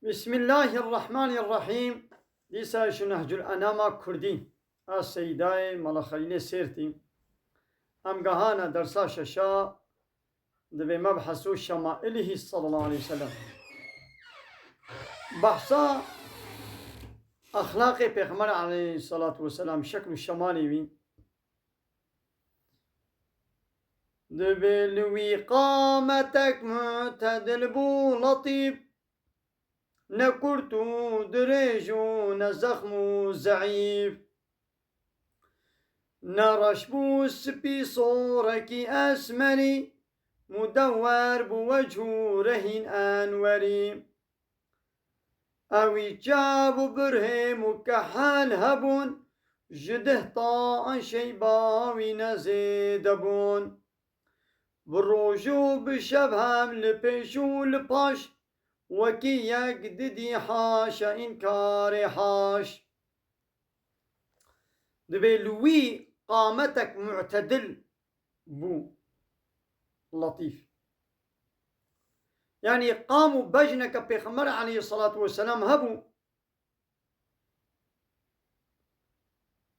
بسم الله الرحمن الرحيم. دیسا نهج الأنام كردي السيداي ملخلين سيرتي أم جهانا درسا ششا دبي مبحث شمائله صلى الله عليه وسلم بحثا أخلاق پیغمبر عليه الصلاة والسلام شكل الشمالي وين دبي لوي قامتك معتدل بو لطيف نكرتو دريجو نزخمو زعيف نرشبو سبي صورك أسمري مدور بوجهه رهين أنوري أوي جابو برهم وكحال هبون جده طاعن شيباوي نزيدبون بروجو بشبهم لبيشو لباش وكي يقددي حاش إنكار حاش دبي لوي قامتك معتدل بو لطيف يعني قاموا بجنك بيغمبر عليه الصلاة والسلام هبو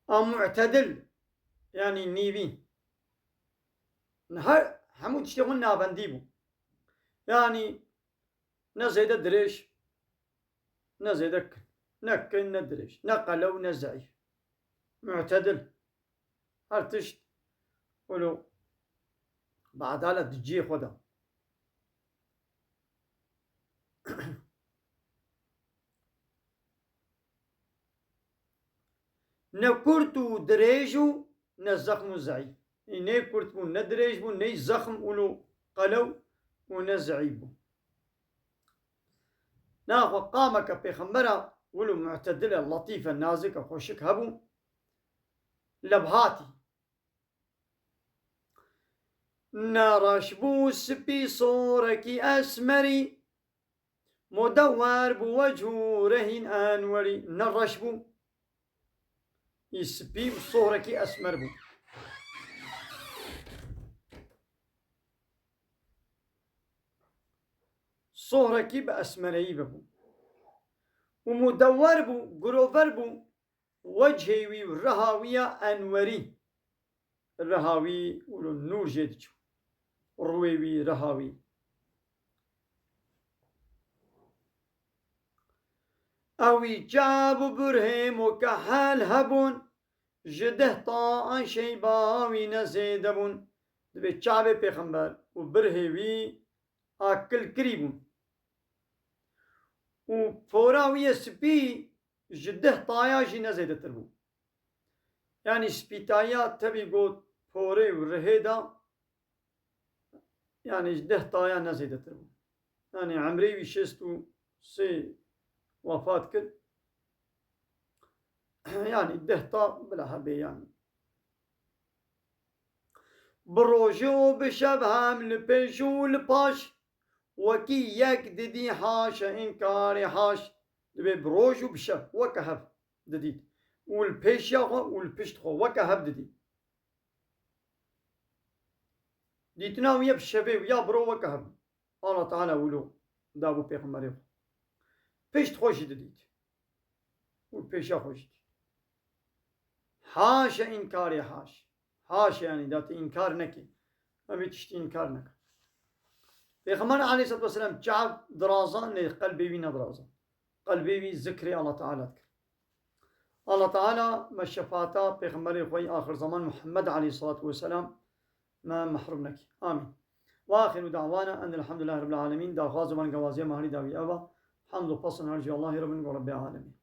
معتدل يعني نيبي نهار حمود اشتغلنا بنديبو يعني نزيد دريش نزيدك نكن ندريش نقلو نزعيف معتدل هرتشت ولو بعدالة تجي خدا نكرتو دريجو نزخم زعيف إني كرتو ندريج بو ني زخم ولو قلو ونزعيبو ناخو قامك بيخمرا ولو معتدلة لطيفة نازكة خوشك هبو لبهاتي نرشبو سبي صورك أسمري مدور بوجهه رهين أنوري نرشبو يسبي صورك أسمر بو صورك بأسمري بو ومدور بو قروفر بو وجهي ورهاوية أنوري الرهاوي ولو النور جدجو رويوي رهاوي أوي جابو برهم وكحال هبون جده طاعن شيباوي نزيدبون دبي جابي پیغمبر وبرهوي آكل كريبون وفوراوية سبي جده طاياجي نزيدتر بو يعني سبيتايا تبي قوت فوري ورهيدا يعني جده طايا نزيدتر بو يعني عمري وشستو سي وفات كل يعني دهطا بلا هبي يعني بروجو بشبهم لبيشو لباش وكي يكددي حاش إنكاري حاش دبي بروجو بشب وكهب دديد والبيش ياخو والبيشت خو وكهب دديد ديتنا ويا بشبه ويا برو وكهب الله تعالى ولو دابو بيغمبري بيشت خوش دديد والبيش ياخوش حاش إنكاري حاش حاش يعني دات إنكار نكي ما بيتشتي إنكار نك بيغمبر عليه الصلاة والسلام جعب درازان قلبي بينا درازان قلبي بي ذكري الله تعالى الله تعالى ما الشفاعة بيغمبر خوي آخر زمان محمد عليه الصلاة والسلام ما محروم نكي آمين وآخر دعوانا أن الحمد لله رب العالمين دا غازمان قوازي مهري داوي أبا حمد وفصل نرجو الله رب العالمين